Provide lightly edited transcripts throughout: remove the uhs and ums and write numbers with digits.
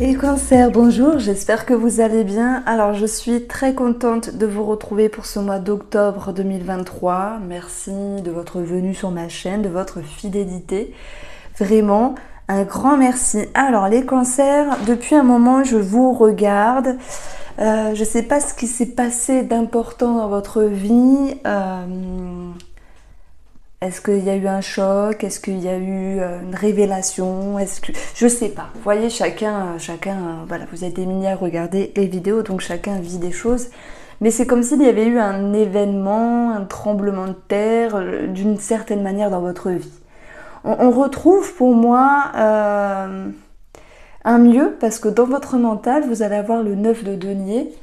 Et Cancer, bonjour, j'espère que vous allez bien. Alors, je suis très contente de vous retrouver pour ce mois d'octobre 2023. Merci de votre venue sur ma chaîne, de votre fidélité. Vraiment, un grand merci. Alors, les cancers, depuis un moment, je vous regarde. Je ne sais pas ce qui s'est passé d'important dans votre vie. Est-ce qu'il y a eu un choc? Est-ce qu'il y a eu une révélation? Je sais pas. Vous voyez, chacun, voilà, vous êtes des milliers à regarder les vidéos, donc chacun vit des choses. Mais c'est comme s'il y avait eu un événement, un tremblement de terre, d'une certaine manière dans votre vie. On retrouve pour moi un mieux, parce que dans votre mental, vous allez avoir le 9 de denier,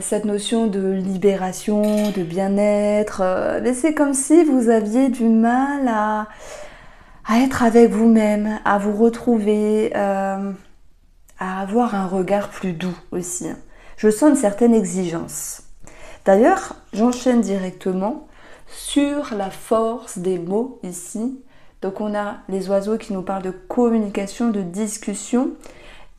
cette notion de libération, de bien-être. Mais c'est comme si vous aviez du mal à être avec vous-même, à vous retrouver, à avoir un regard plus doux aussi. Je sens une certaine exigence. D'ailleurs, j'enchaîne directement sur la force des mots ici. Donc on a les oiseaux qui nous parlent de communication, de discussion.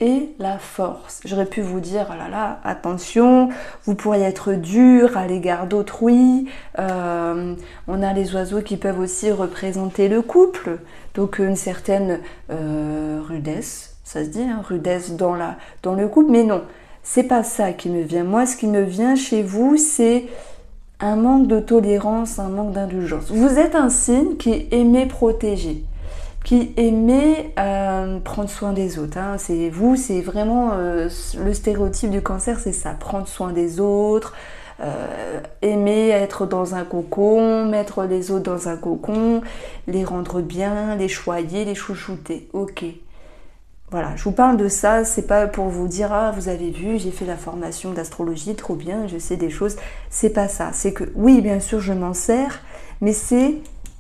Et la force. J'aurais pu vous dire, oh là là, attention, vous pourriez être dur à l'égard d'autrui. On a les oiseaux qui peuvent aussi représenter le couple, donc une certaine rudesse, ça se dit, hein, rudesse dans le couple, mais non, c'est pas ça qui me vient. Moi, ce qui me vient chez vous, c'est un manque de tolérance, un manque d'indulgence. Vous êtes un signe qui aimait protéger, qui aimait prendre soin des autres. Hein. C'est vraiment le stéréotype du cancer, c'est ça, prendre soin des autres, aimer être dans un cocon, mettre les autres dans un cocon, les rendre bien, les choyer, les chouchouter. Ok. Voilà, je vous parle de ça, c'est pas pour vous dire « Ah, vous avez vu, j'ai fait la formation d'astrologie, trop bien, je sais des choses ». C'est pas ça, c'est que oui, bien sûr, je m'en sers, mais c'est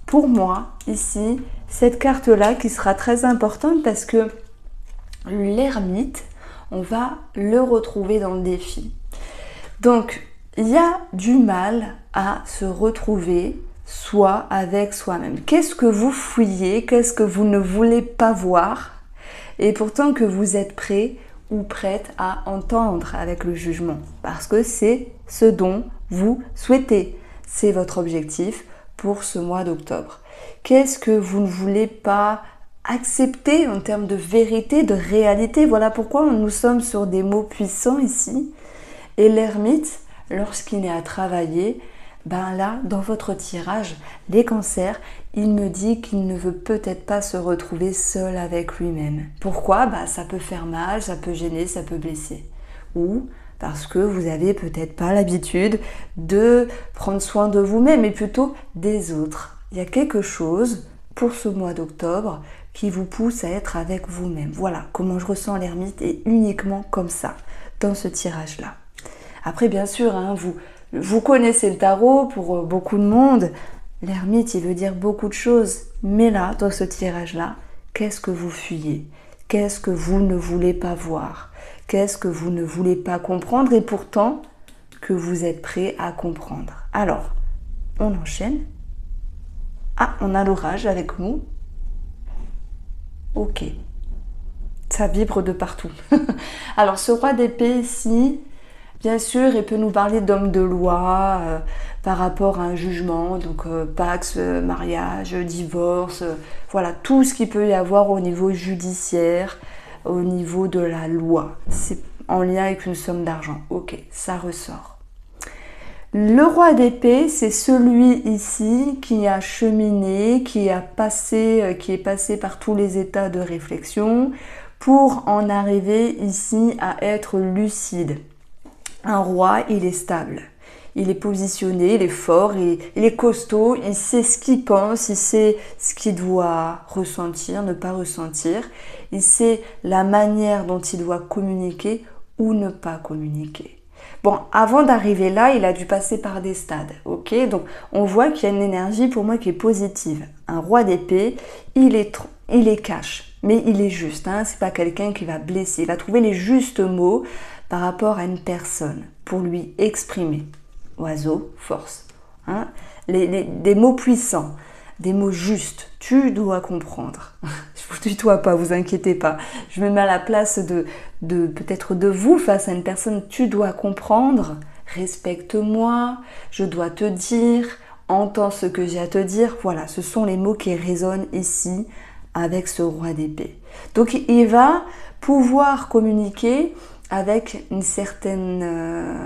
pour moi, ici, cette carte-là qui sera très importante parce que l'ermite, on va le retrouver dans le défi. Donc, il y a du mal à se retrouver soi avec soi-même. Qu'est-ce que vous fuyez? Qu'est-ce que vous ne voulez pas voir? Et pourtant que vous êtes prêt ou prête à entendre avec le jugement. Parce que c'est ce dont vous souhaitez. C'est votre objectif pour ce mois d'octobre. Qu'est-ce que vous ne voulez pas accepter en termes de vérité, de réalité? Voilà pourquoi nous sommes sur des mots puissants ici. Et l'ermite, lorsqu'il est à travailler, ben là, dans votre tirage, les cancers, il me dit qu'il ne veut peut-être pas se retrouver seul avec lui-même. Pourquoi? Ben, ça peut faire mal, ça peut gêner, ça peut blesser. Ou parce que vous n'avez peut-être pas l'habitude de prendre soin de vous-même, mais plutôt des autres. Il y a quelque chose pour ce mois d'octobre qui vous pousse à être avec vous-même. Voilà comment je ressens l'ermite et uniquement comme ça, dans ce tirage-là. Après, bien sûr, hein, vous connaissez le tarot pour beaucoup de monde. L'ermite, il veut dire beaucoup de choses. Mais là, dans ce tirage-là, qu'est-ce que vous fuyez? Qu'est-ce que vous ne voulez pas voir? Qu'est-ce que vous ne voulez pas comprendre et pourtant que vous êtes prêt à comprendre? Alors, on enchaîne. Ah, on a l'orage avec nous. Ok. Ça vibre de partout. Alors, ce roi d'épée ici, bien sûr, il peut nous parler d'homme de loi par rapport à un jugement, donc pax, mariage, divorce, voilà, tout ce qu'il peut y avoir au niveau judiciaire, au niveau de la loi. C'est en lien avec une somme d'argent. Ok, ça ressort. Le roi d'épée, c'est celui ici qui a cheminé, qui est passé par tous les états de réflexion pour en arriver ici à être lucide. Un roi, il est stable, il est positionné, il est fort, il est costaud, il sait ce qu'il pense, il sait ce qu'il doit ressentir, ne pas ressentir, il sait la manière dont il doit communiquer ou ne pas communiquer. Bon, avant d'arriver là, il a dû passer par des stades, ok? Donc, on voit qu'il y a une énergie pour moi qui est positive. Un roi d'épée, il est cash, mais il est juste, hein? C'est pas quelqu'un qui va blesser. Il va trouver les justes mots par rapport à une personne pour lui exprimer. Oiseau, force. Hein? Des mots puissants. des mots justes. Tu dois comprendre. Je vous tutoie pas, vous inquiétez pas. Je me mets à la place de peut-être de vous face à une personne. Tu dois comprendre. Respecte-moi. Je dois te dire. Entends ce que j'ai à te dire. Voilà, ce sont les mots qui résonnent ici avec ce roi d'épée. Donc il va pouvoir communiquer avec une certaine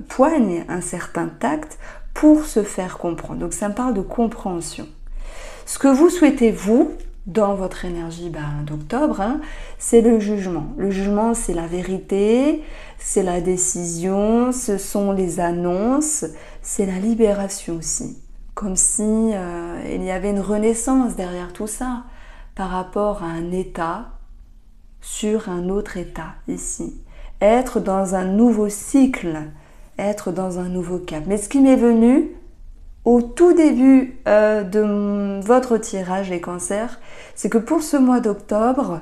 poigne, un certain tact pour se faire comprendre. Donc ça me parle de compréhension. Ce que vous souhaitez, vous, dans votre énergie d'octobre, c'est le jugement. Le jugement, c'est la vérité, c'est la décision, ce sont les annonces, c'est la libération aussi. Comme si il y avait une renaissance derrière tout ça, par rapport à un état sur un autre état ici. Être dans un nouveau cycle, être dans un nouveau cap. Mais ce qui m'est venu au tout début de votre tirage, les cancers, c'est que pour ce mois d'octobre,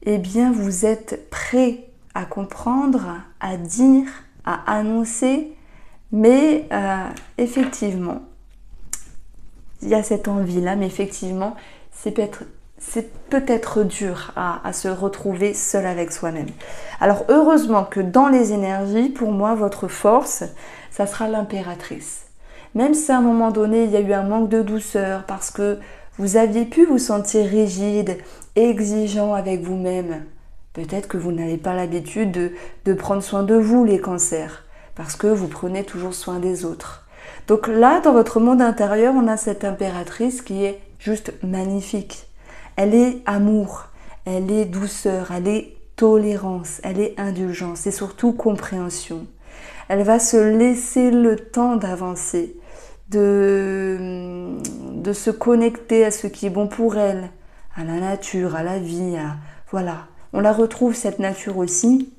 eh bien, vous êtes prêts à comprendre, à dire, à annoncer, mais effectivement, il y a cette envie-là, mais effectivement, c'est peut-être dur à se retrouver seul avec soi-même. Alors heureusement que dans les énergies, pour moi, votre force, ça sera l'impératrice. Même si à un moment donné, il y a eu un manque de douceur parce que vous aviez pu vous sentir rigide, exigeant avec vous-même. Peut-être que vous n'avez pas l'habitude de prendre soin de vous, les cancers, parce que vous prenez toujours soin des autres. Donc là, dans votre monde intérieur, on a cette impératrice qui est juste magnifique. Elle est amour, elle est douceur, elle est tolérance, elle est indulgence et surtout compréhension. Elle va se laisser le temps d'avancer, de se connecter à ce qui est bon pour elle, à la nature, à la vie, voilà. On la retrouve cette nature aussi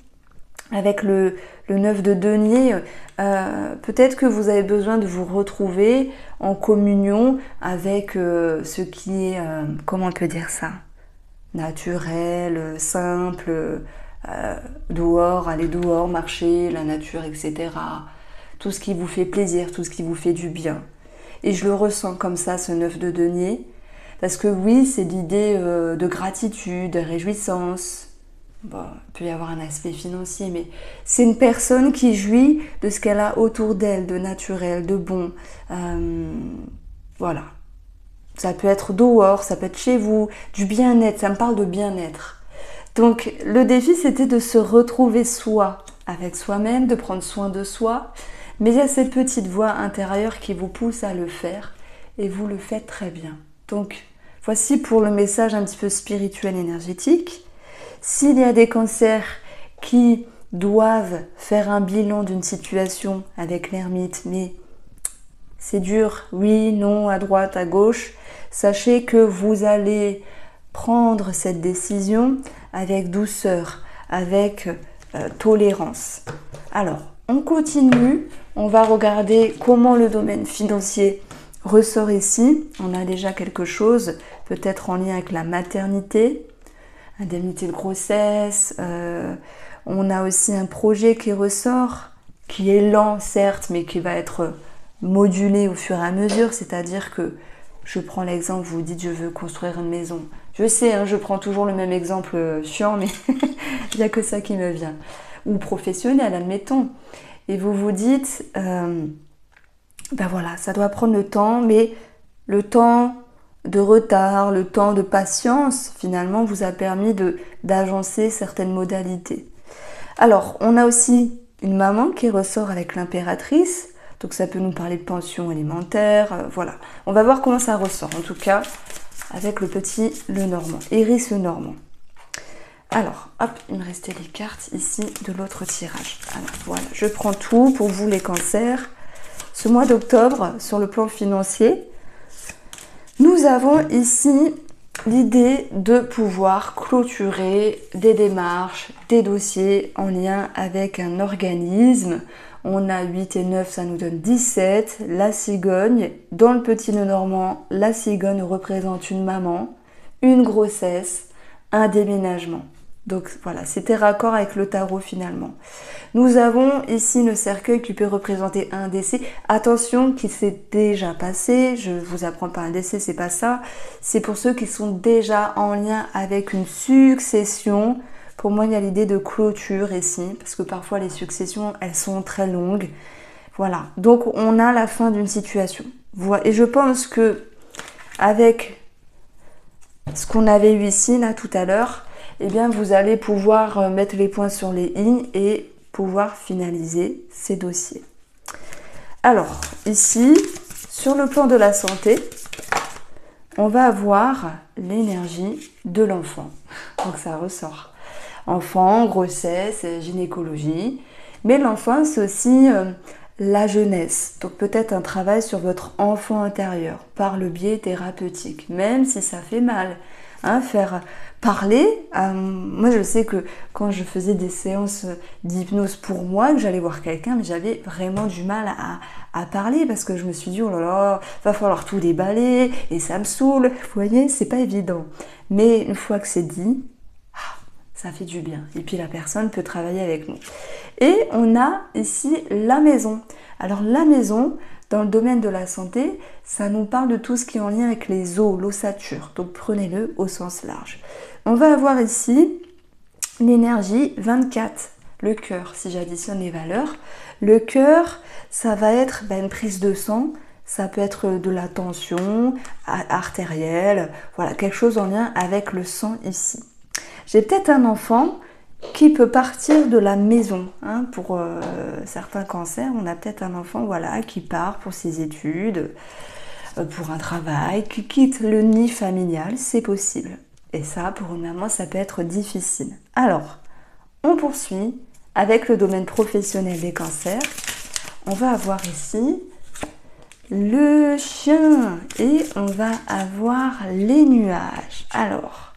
avec le 9 de denier. Peut-être que vous avez besoin de vous retrouver en communion avec ce qui est, comment on peut dire ça, naturel, simple, dehors, aller dehors, marcher, la nature, etc. Tout ce qui vous fait plaisir, tout ce qui vous fait du bien. Et je le ressens comme ça, ce 9 de denier, parce que oui, c'est l'idée de gratitude, de réjouissance. Bon, il peut y avoir un aspect financier, mais c'est une personne qui jouit de ce qu'elle a autour d'elle, de naturel, de bon. Voilà. Ça peut être dehors, ça peut être chez vous, du bien-être, ça me parle de bien-être. Donc le défi, c'était de se retrouver soi, avec soi-même, de prendre soin de soi. Mais il y a cette petite voix intérieure qui vous pousse à le faire, et vous le faites très bien. Donc voici pour le message un petit peu spirituel, énergétique. S'il y a des cancers qui doivent faire un bilan d'une situation avec l'ermite, mais c'est dur, oui, non, à droite, à gauche, sachez que vous allez prendre cette décision avec douceur, avec tolérance. Alors, on continue, on va regarder comment le domaine financier ressort ici. On a déjà quelque chose, peut-être en lien avec la maternité, indemnité de grossesse, on a aussi un projet qui ressort, qui est lent certes, mais qui va être modulé au fur et à mesure, c'est-à-dire que, je prends l'exemple, vous dites je veux construire une maison. Je sais, je prends toujours le même exemple chiant, mais il n'y a que ça qui me vient. Ou professionnel, admettons. Et vous vous dites, voilà, ça doit prendre le temps, mais le temps de retard, le temps de patience, finalement, vous a permis d'agencer certaines modalités. Alors, on a aussi une maman qui ressort avec l'impératrice, donc ça peut nous parler de pension alimentaire, voilà. On va voir comment ça ressort, en tout cas, avec le petit Lenormand, Iris Lenormand. Alors, hop, il me restait les cartes ici de l'autre tirage. Alors, voilà, je prends tout pour vous les cancers. Ce mois d'octobre, sur le plan financier, nous avons ici l'idée de pouvoir clôturer des démarches, des dossiers en lien avec un organisme. On a 8 et 9, ça nous donne 17. La cigogne, dans le petit Lenormand, la cigogne représente une maman, une grossesse, un déménagement. Donc voilà, c'était raccord avec le tarot finalement. Nous avons ici le cercueil qui peut représenter un décès. Attention, qui s'est déjà passé. Je vous apprends pas un décès, c'est pas ça. C'est pour ceux qui sont déjà en lien avec une succession. Pour moi, il y a l'idée de clôture ici, parce que parfois les successions, elles sont très longues. Voilà, donc on a la fin d'une situation. Voilà. Et je pense que avec ce qu'on avait eu ici, là, tout à l'heure, eh bien, vous allez pouvoir mettre les points sur les i et pouvoir finaliser ces dossiers. Alors, ici, sur le plan de la santé, on va avoir l'énergie de l'enfant. Donc, ça ressort. Enfant, grossesse, gynécologie. Mais l'enfant, c'est aussi la jeunesse. Donc, peut-être un travail sur votre enfant intérieur par le biais thérapeutique, même si ça fait mal. Hein, faire parler, moi je sais que quand je faisais des séances d'hypnose pour moi, que j'allais voir quelqu'un, mais j'avais vraiment du mal à parler parce que je me suis dit, oh là là, va falloir tout déballer et ça me saoule. Vous voyez, c'est pas évident. Mais une fois que c'est dit, ça fait du bien. Et puis la personne peut travailler avec nous. Et on a ici la maison. Alors la maison, dans le domaine de la santé, ça nous parle de tout ce qui est en lien avec les os, l'ossature. Donc prenez-le au sens large. On va avoir ici l'énergie 24, le cœur, si j'additionne les valeurs. Le cœur, ça va être une prise de sang, ça peut être de la tension artérielle, voilà, quelque chose en lien avec le sang ici. J'ai peut-être un enfant qui peut partir de la maison. Hein, pour certains cancers, on a peut-être un enfant voilà, qui part pour ses études, pour un travail, qui quitte le nid familial, c'est possible. Et ça, pour une maman, ça peut être difficile. Alors, on poursuit avec le domaine professionnel des cancers. On va avoir ici le chien et on va avoir les nuages. Alors,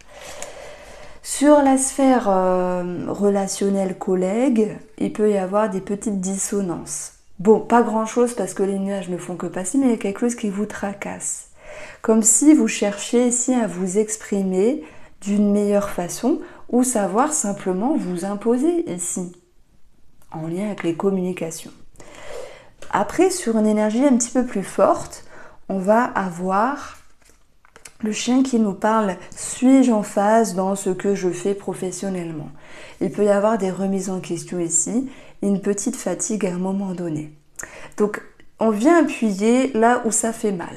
sur la sphère relationnelle collègue, il peut y avoir des petites dissonances. Bon, pas grand-chose parce que les nuages ne font que passer, mais il y a quelque chose qui vous tracasse. Comme si vous cherchiez ici à vous exprimer d'une meilleure façon ou savoir simplement vous imposer ici, en lien avec les communications. Après, sur une énergie un petit peu plus forte, on va avoir le chien qui nous parle, suis-je en phase dans ce que je fais professionnellement? Il peut y avoir des remises en question ici, une petite fatigue à un moment donné. Donc, on vient appuyer là où ça fait mal,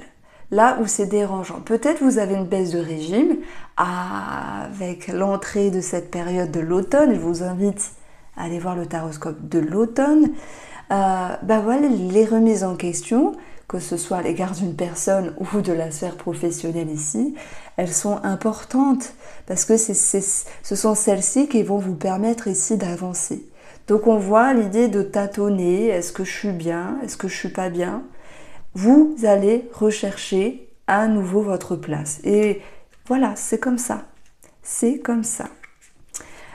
là où c'est dérangeant. Peut-être vous avez une baisse de régime avec l'entrée de cette période de l'automne. Je vous invite à aller voir le taroscope de l'automne. Voilà, les remises en question, que ce soit à l'égard d'une personne ou de la sphère professionnelle ici, elles sont importantes parce que ce sont celles-ci qui vont vous permettre ici d'avancer. Donc on voit l'idée de tâtonner, est-ce que je suis bien, est-ce que je suis pas bien? Vous allez rechercher à nouveau votre place. Et voilà, c'est comme ça. C'est comme ça.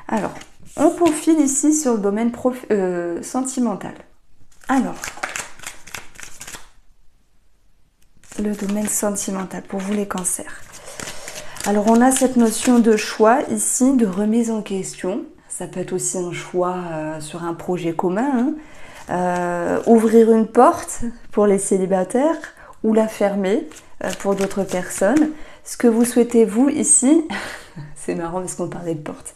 Alors, on profile ici sur le domaine sentimental. Alors, le domaine sentimental pour vous les cancers. Alors on a cette notion de choix ici, de remise en question. Ça peut être aussi un choix sur un projet commun. Ouvrir une porte pour les célibataires ou la fermer pour d'autres personnes. Ce que vous souhaitez vous ici, c'est marrant parce qu'on parlait de porte,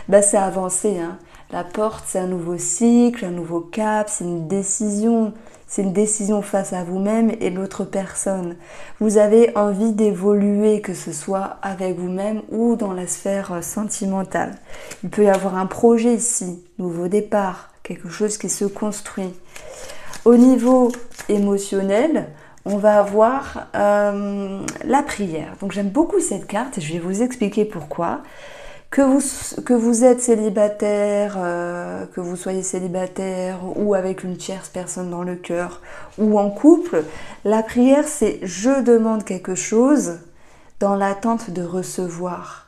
c'est avancer. Hein. La porte, c'est un nouveau cycle, un nouveau cap, c'est une décision. C'est une décision face à vous-même et l'autre personne. Vous avez envie d'évoluer, que ce soit avec vous-même ou dans la sphère sentimentale. Il peut y avoir un projet ici, nouveau départ, quelque chose qui se construit. Au niveau émotionnel, on va avoir la prière. Donc j'aime beaucoup cette carte et je vais vous expliquer pourquoi. Que vous êtes célibataire, que vous soyez célibataire ou avec une tierce personne dans le cœur ou en couple, la prière c'est je demande quelque chose dans l'attente de recevoir.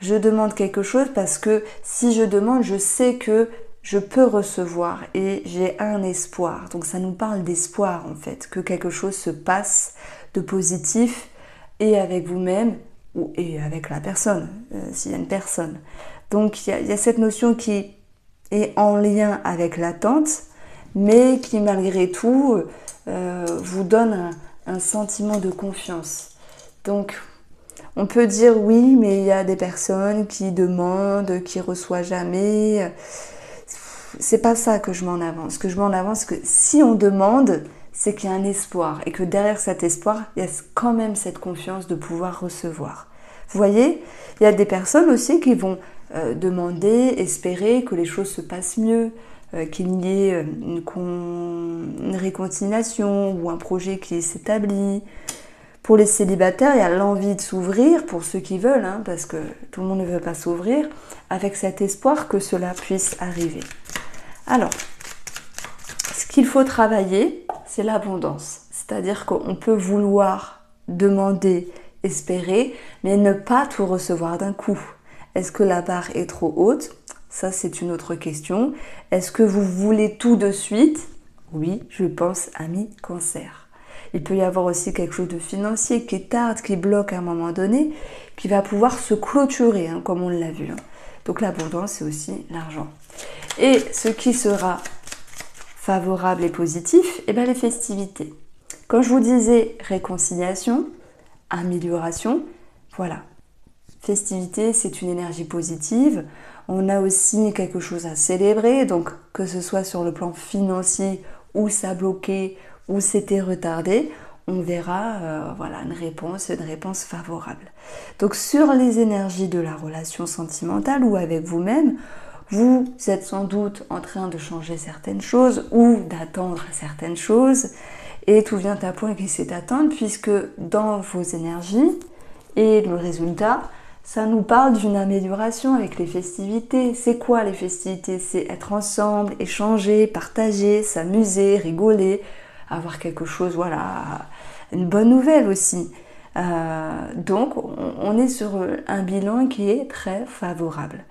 Je demande quelque chose parce que si je demande, je sais que je peux recevoir et j'ai un espoir. Donc ça nous parle d'espoir en fait, que quelque chose se passe de positif et avec vous-même et avec la personne, s'il y a une personne. Donc il y a cette notion qui est en lien avec l'attente, mais qui malgré tout vous donne un sentiment de confiance. Donc on peut dire oui, mais il y a des personnes qui demandent, qui reçoivent jamais. C'est pas ça que je m'en avance. Ce que je m'en avance, c'est que si on demande, c'est qu'il y a un espoir et que derrière cet espoir, il y a quand même cette confiance de pouvoir recevoir. Vous voyez, il y a des personnes aussi qui vont demander, espérer que les choses se passent mieux, qu'il y ait une réconciliation ou un projet qui s'établit. Pour les célibataires, il y a l'envie de s'ouvrir, pour ceux qui veulent, hein, parce que tout le monde ne veut pas s'ouvrir, avec cet espoir que cela puisse arriver. Alors, ce qu'il faut travailler, c'est l'abondance. C'est-à-dire qu'on peut vouloir demander, espérer, mais ne pas tout recevoir d'un coup. Est-ce que la barre est trop haute? Ça, c'est une autre question. Est-ce que vous voulez tout de suite? Oui, je pense à mes cancers. Il peut y avoir aussi quelque chose de financier qui tarde, qui bloque à un moment donné, qui va pouvoir se clôturer, hein, comme on l'a vu. Hein. Donc l'abondance, c'est aussi l'argent. Et ce qui sera favorable et positif, eh bien, les festivités. Quand je vous disais réconciliation, amélioration, voilà. Festivité, c'est une énergie positive. On a aussi quelque chose à célébrer, donc que ce soit sur le plan financier, où ça a bloqué, où c'était retardé, on verra voilà, une réponse favorable. Donc sur les énergies de la relation sentimentale ou avec vous-même, vous êtes sans doute en train de changer certaines choses ou d'attendre certaines choses et tout vient à point qui s'est atteint puisque dans vos énergies et le résultat, ça nous parle d'une amélioration avec les festivités. C'est quoi les festivités? C'est être ensemble, échanger, partager, s'amuser, rigoler, avoir quelque chose, voilà, une bonne nouvelle aussi. Donc, on est sur un bilan qui est très favorable.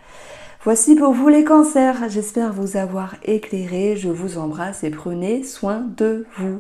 Voici pour vous les cancers. J'espère vous avoir éclairé. Je vous embrasse et prenez soin de vous.